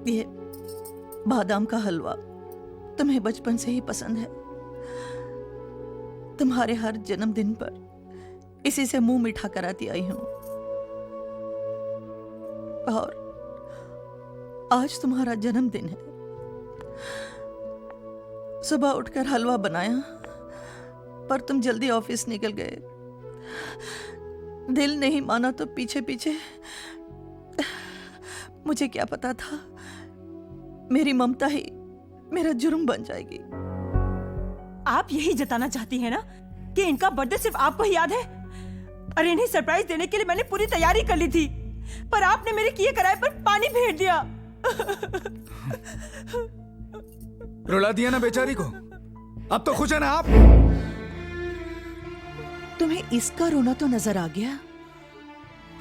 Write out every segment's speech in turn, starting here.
लगती है बादाम का हलवा तुम्हें बचपन से ही पसंद है। तुम्हारे हर जन्मदिन पर इसी से मुंह मीठा कराती आई हूं, और आज तुम्हारा जन्मदिन है। सुबह उठकर हलवा बनाया, पर तुम जल्दी ऑफिस निकल गए। दिल नहीं माना तो पीछे पीछे। मुझे क्या पता था मेरी ममता ही मेरा जुर्म बन जाएगी। आप यही जताना चाहती हैं ना कि इनका बर्थडे सिर्फ आपको ही याद है? अरे इन्हें सरप्राइज देने के लिए मैंने पूरी तैयारी कर ली थी, पर आपने मेरे किए कराए पर पानी फेर दिया। रुला दिया ना बेचारी को। अब तो खुश है ना आप? तुम्हें इसका रोना तो नजर आ गया,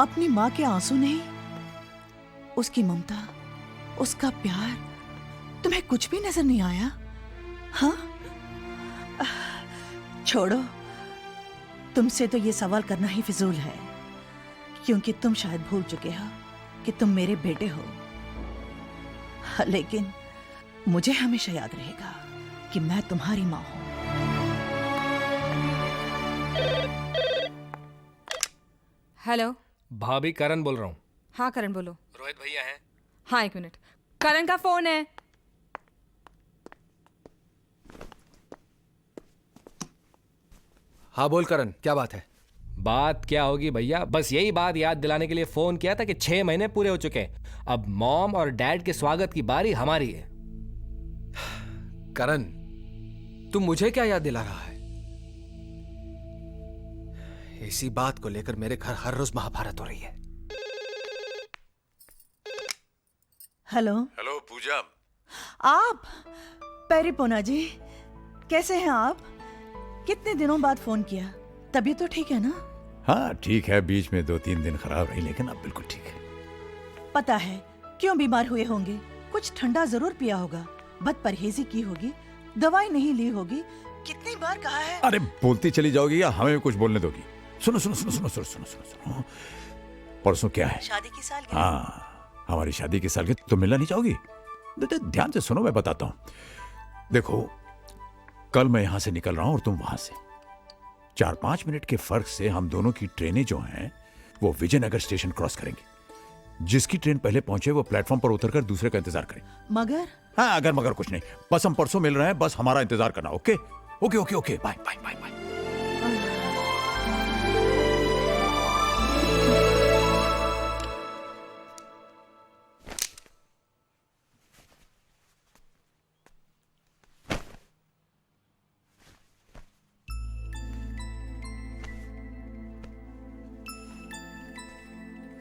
अपनी माँ के आंसू नहीं। उसकी ममता, उसका प्यार तुम्हें कुछ भी नजर नहीं आया? हाँ, छोड़ो, तुमसे तो ये सवाल करना ही फिजूल है, क्योंकि तुम शायद भूल चुके हो कि तुम मेरे बेटे हो। लेकिन मुझे हमेशा याद रहेगा कि मैं तुम्हारी माँ हूं। हेलो भाभी, करण बोल रहा हूँ। हाँ करण बोलो। रोहित भैया हैं? हाँ 1 मिनट, करण का फोन है। हाँ बोल करण, क्या बात है? बात क्या होगी भैया, बस यही बात याद दिलाने के लिए फोन किया था कि 6 महीने पूरे हो चुके हैं। अब मॉम और डैड के स्वागत की बारी हमारी है। करण, तू मुझे क्या याद दिला रहा है? इसी बात को लेकर मेरे घर हर रोज महाभारत हो रही है। हेलो हेलो पूजा। आप? पेरिपोना जी, कैसे हैं आप? कितने दिनों बाद फोन किया। तबीयत तो ठीक है ना? हाँ ठीक है, बीच में 2-3 दिन खराब रही, लेकिन अब बिल्कुल ठीक है। पता है क्यों बीमार हुए होंगे? कुछ ठंडा जरूर पिया होगा, बद परहेजी की होगी, दवाई नहीं ली होगी। कितनी बार कहा है? अरे बोलती चली जाओगी या हमें भी कुछ बोलने दोगी? सुनो सुनो सुनो सुनो सुनो सुनो सुनो सुनो। परसों क्या है? शादी की सालगिरह। हाँ, हमारी शादी की सालगिरह। तुम मिलना नहीं चाहोगी? ध्यान से सुनो, मैं बताता हूँ। देखो, कल मैं यहां से निकल रहा हूं और तुम वहां से। 4-5 मिनट के फर्क से हम दोनों की ट्रेनें जो हैं वो विजयनगर स्टेशन क्रॉस करेंगी। जिसकी ट्रेन पहले पहुंचे वो प्लेटफॉर्म पर उतरकर दूसरे का इंतजार करे। मगर? हाँ, अगर मगर कुछ नहीं, बस हम परसों मिल रहे हैं, बस हमारा इंतजार करना। Okay okay okay okay, bye bye bye bye.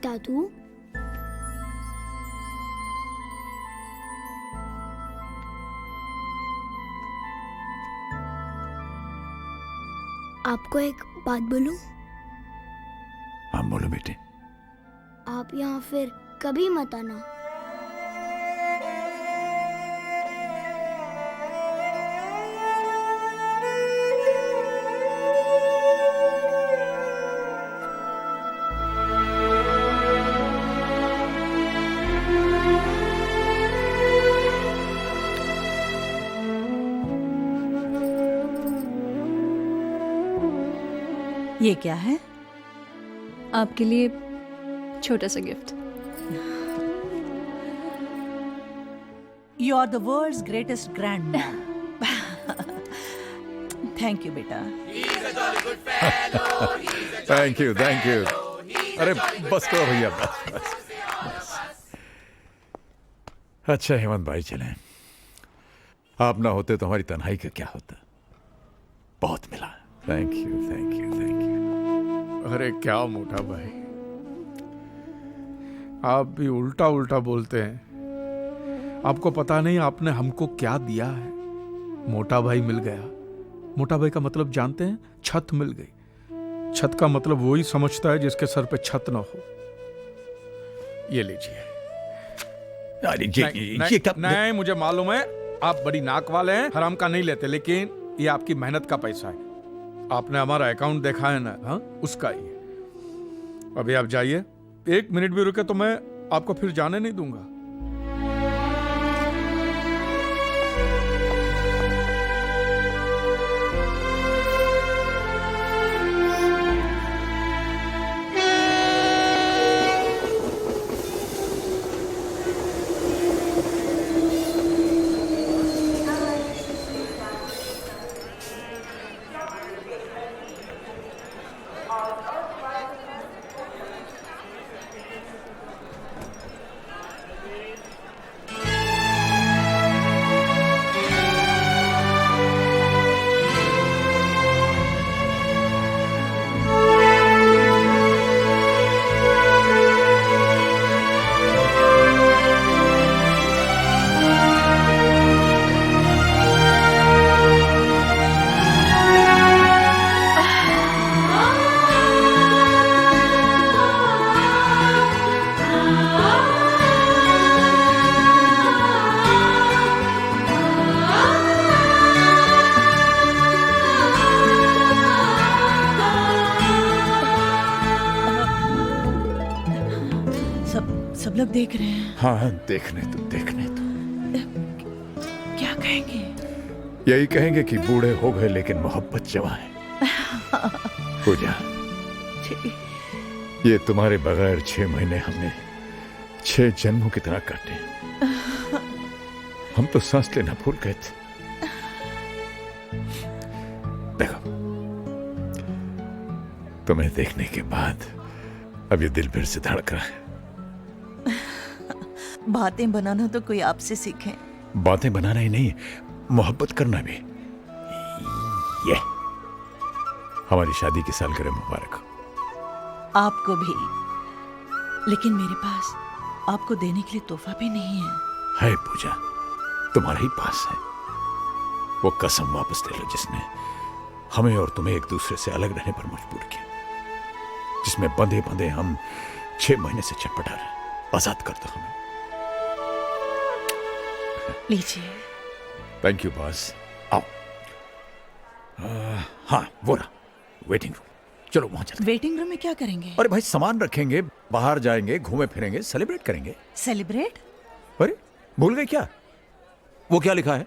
दादू, आपको एक बात बोलूं? हाँ बोलो बेटे। आप यहाँ फिर कभी मत आना। ये क्या है? आपके लिए छोटा सा gift. You are the world's greatest grand man. Thank you बेटा। Thank you thank you. अरे बस करो भैया, बस बस। अच्छा हेमंत भाई, चलें। आप ना होते तो हमारी तन्हाई का क्या होता। बहुत मिला। Thank you thank you thank you. अरे क्या मोटा भाई, आप भी उल्टा उल्टा बोलते हैं। आपको पता नहीं आपने हमको क्या दिया है। मोटा भाई मिल गया। मोटा भाई का मतलब जानते हैं? छत मिल गई। छत का मतलब वही समझता है जिसके सर पे छत ना हो। ये लीजिए। नहीं, मुझे मालूम है आप बड़ी नाक वाले हैं, हराम का नहीं लेते, लेकिन ये आपकी मेहनत का पैसा है। आपने हमारा अकाउंट देखा है ना? हाँ, उसका ही है। अभी आप जाइए, 1 मिनट भी रुके तो मैं आपको फिर जाने नहीं दूंगा। देख रहे हैं? हाँ, देखने तो क्या कहेंगे? यही कहेंगे कि बूढ़े हो गए लेकिन मोहब्बत जवां है। पूजा, ये तुम्हारे बगैर 6 महीने हमने 6 जन्मों की तरह काटे। हम तो सांस लेना भूल गए थे। देखो, तुम्हें देखने के बाद अब ये दिल फिर से धड़क रहा है। बातें बनाना तो कोई आपसे सीखे। बातें बनाना ही नहीं, मोहब्बत करना भी। ये हमारी शादी की सालगिरह मुबारक हो। आपको भी। लेकिन मेरे पास आपको देने के लिए तोहफा भी नहीं है। है पूजा, तुम्हारे ही पास है। वो कसम वापस ले लो जिसने हमें और तुम्हें एक दूसरे से अलग रहने पर मजबूर किया, जिसमें बंधे बंधे हम 6 महीने से छटपटा रहे। आजाद कर दो हमें। लीजिए। Thank you boss. आओ। हाँ, वो रहा वेटिंग रूम। चलो वहां चलते। वेटिंग रूम में क्या करेंगे? अरे भाई, सामान रखेंगे, बाहर जाएंगे, घूमे फिरेंगे, सेलिब्रेट करेंगे। सेलिब्रेट? अरे भूल गए क्या? वो क्या लिखा है?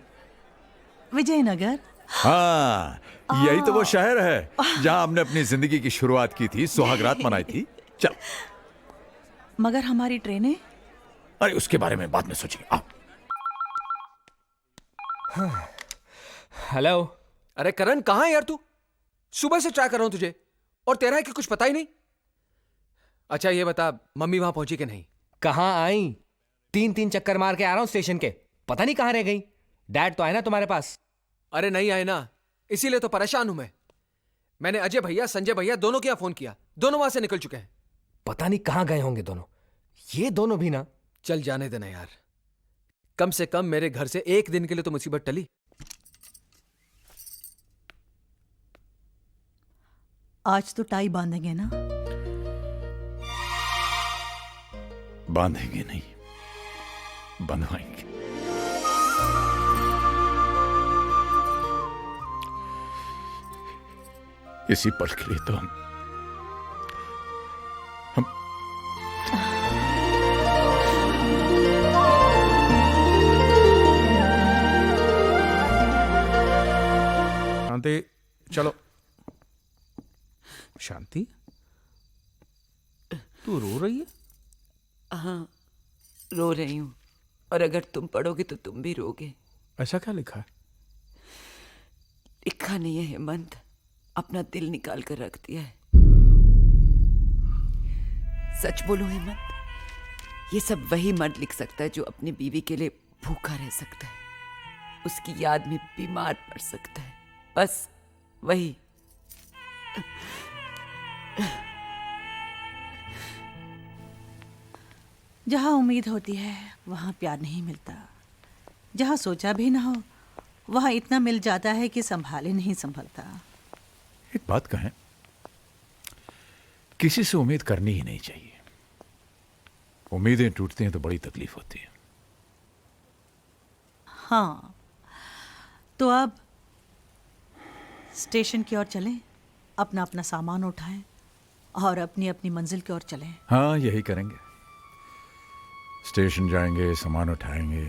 विजयनगर। हाँ, यही तो वो शहर है जहां हमने अपनी जिंदगी की शुरुआत की थी, सुहागरात मनाई थी। चल। मगर हमारी ट्रेनें? अरे उसके बारे में बाद में सोचेंगे। आओ। हेलो। अरे करण, कहाँ है यार तू? सुबह से ट्राई कर रहा हूं तुझे, और तेरा है कि कुछ पता ही नहीं। अच्छा ये बता, मम्मी वहां पहुंची कि नहीं? कहाँ आई? 3 चक्कर मार के आ रहा हूं स्टेशन के, पता नहीं कहाँ रह गई। डैड तो आए ना तुम्हारे पास? अरे नहीं आए ना, इसीलिए तो परेशान हूं मैं। मैंने अजय भैया, संजय भैया दोनों के यहाँ फोन किया, दोनों वहां से निकल चुके हैं। पता नहीं कहाँ गए होंगे दोनों। ये दोनों भी ना। चल जाने देना यार, कम से कम मेरे घर से एक दिन के लिए तो मुसीबत टली। आज तो टाई बांधेंगे ना? बांधेंगे नहीं, बंधवाएंगे। इसी पल के लिए तो हम शांति, चलो। शांति, तू रो रही है? हाँ, रो रही हूँ, और अगर तुम पढ़ोगे तो तुम भी रोगे। ऐसा क्या लिखा है? लिखा नहीं है हेमंत, अपना दिल निकाल कर रख दिया है। सच बोलो हेमंत, ये सब वही मर्द लिख सकता है जो अपनी बीवी के लिए भूखा रह सकता है, उसकी याद में बीमार पड़ सकता है, बस वही। जहाँ उम्मीद होती है वहाँ प्यार नहीं मिलता। जहाँ सोचा भी ना हो वहाँ इतना मिल जाता है कि संभाले नहीं संभलता। एक बात कहें, किसी से उम्मीद करनी ही नहीं चाहिए। उम्मीदें टूटती हैं तो बड़ी तकलीफ होती है। हाँ, तो अब स्टेशन की ओर चलें, अपना अपना सामान उठाएं और अपनी अपनी मंजिल की ओर चलें। हाँ, यही करेंगे। स्टेशन जाएंगे, सामान उठाएंगे,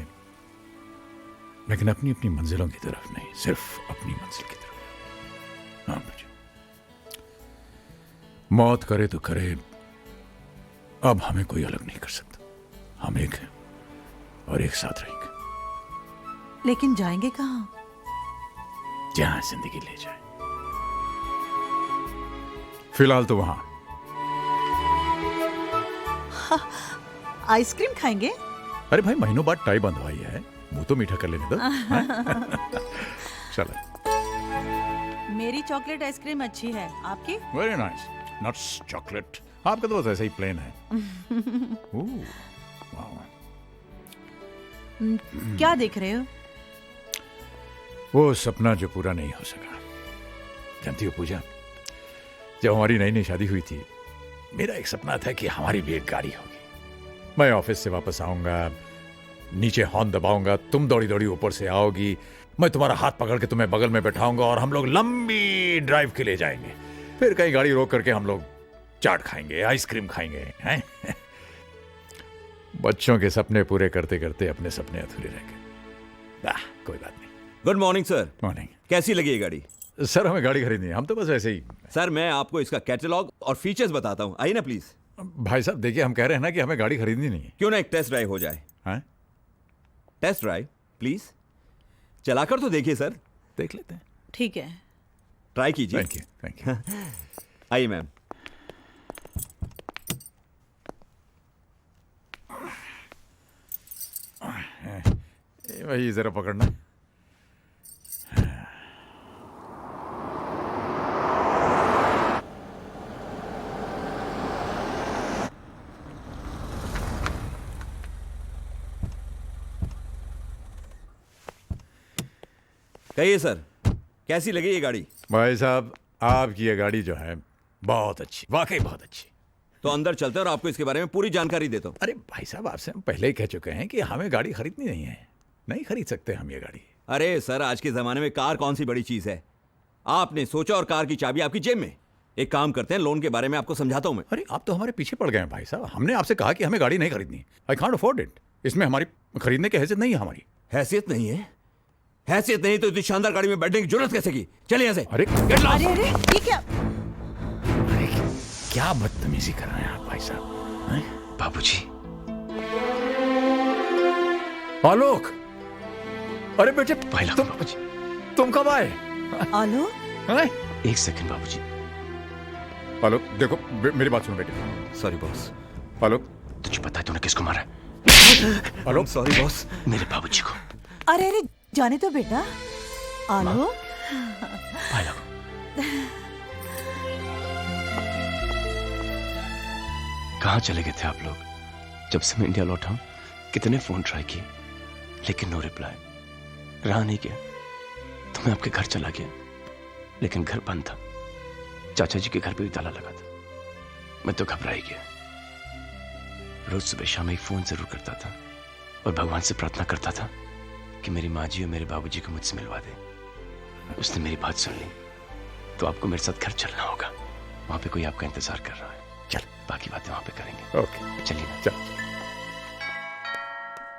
लेकिन अपनी अपनी मंजिलों की तरफ नहीं, सिर्फ अपनी मंजिल की तरफ। हाँ मुझे मौत करे तो करे, अब हमें कोई अलग नहीं कर सकता। हम एक हैं और एक साथ रहेंगे। लेकिन जाएंगे कहाँ? जहां जिंदगी ले जाए। फिलहाल तो वहां। आइसक्रीम खाएंगे? अरे भाई, महीनों बाद टाई बंधवाई है, मुंह तो मीठा कर लेने दो। चलो। मेरी चॉकलेट आइसक्रीम अच्छी है, आपकी? Very nice. Nuts chocolate. आपका तो बस ऐसा ही प्लेन है। वाह। क्या देख रहे हो? वो सपना जो पूरा नहीं हो सका। जानती हो पूजा, जब हमारी नई नई शादी हुई थी, मेरा एक सपना था कि हमारी भी एक गाड़ी होगी। मैं ऑफिस से वापस आऊंगा, नीचे हॉर्न दबाऊंगा, तुम दौड़ी दौड़ी ऊपर से आओगी, मैं तुम्हारा हाथ पकड़ के तुम्हें बगल में बैठाऊंगा और हम लोग लंबी ड्राइव के लिए जाएंगे। फिर कहीं गाड़ी रोक करके हम लोग चाट खाएंगे, आइसक्रीम खाएंगे, हैं? बच्चों के सपने पूरे करते करते अपने सपने अधूरे रह गए। कोई बात नहीं। Good morning sir. मॉर्निंग। कैसी लगी ये गाड़ी? सर हमें गाड़ी खरीदनी है, हम तो बस ऐसे ही। सर मैं आपको इसका कैटलॉग और फीचर्स बताता हूँ, आइए ना प्लीज। भाई साहब देखिए, हम कह रहे हैं ना कि हमें गाड़ी खरीदनी नहीं है। क्यों ना एक टेस्ट ड्राइव हो जाए? हाँ? टेस्ट ड्राइव प्लीज, चलाकर तो देखिए सर। देख लेते हैं। ठीक है, ट्राई कीजिए। Thank you, thank you. आइए मैम। वही जरा पकड़ना। कहिए सर, कैसी लगी ये गाड़ी? भाई साहब आपकी ये गाड़ी जो है बहुत अच्छी, वाकई बहुत अच्छी। तो अंदर चलते हैं और आपको इसके बारे में पूरी जानकारी देता हूँ। अरे भाई साहब आपसे हम पहले ही कह चुके हैं कि हमें गाड़ी खरीदनी नहीं है, नहीं खरीद सकते हम ये गाड़ी। अरे सर, आज के जमाने में कार कौन सी बड़ी चीज है? आपने सोचा और कार की चाबी आपकी जेब में। एक काम करते हैं, लोन के बारे में आपको समझाता हूँ मैं। अरे आप तो हमारे पीछे पड़ गए हैं भाई साहब। हमने आपसे कहा कि हमें गाड़ी नहीं खरीदनी। I can't afford it. इसमें हमारी खरीदने की हैसियत नहीं है हमारी। हैसियत नहीं है? हैसियत नहीं तो इतनी शानदार गाड़ी में बैठने की जरूरत कैसे की? चलिए यहाँ से। अरे अरे अरे ये क्या? अरे क्या बदतमीजी कर रहे हैं आप भाई साहब। बाबूजी। आलोक, अरे बेटे तुम कब आए? आलोक, एक सेकंड बाबूजी। आलोक देखो मेरी बात सुनो बेटे। Sorry boss. आलोक तुझे पता है तूने किसको मारा है? आलोक सॉरी बॉस। मेरे बाबूजी को। अरे अरे जाने तो बेटा। आलोक, कहाँ चले गए थे आप लोग? जब से मैं इंडिया लौटा हूं कितने फोन ट्राई किए, लेकिन नो रिप्लाई। रहा नहीं गया तो मैं आपके घर चला गया, लेकिन घर बंद था। चाचा जी के घर पे भी ताला लगा था। मैं तो घबरा ही गया। रोज सुबह शाम एक फोन जरूर करता था और भगवान से प्रार्थना करता था कि मेरी माँ जी और मेरे बाबूजी को मुझसे मिलवा दे। उसने मेरी बात सुन ली। तो आपको मेरे साथ घर चलना होगा। वहां पे कोई आपका इंतजार कर रहा है। चल, बाकी बातें वहां पे करेंगे। ओके चलिए ना। चल।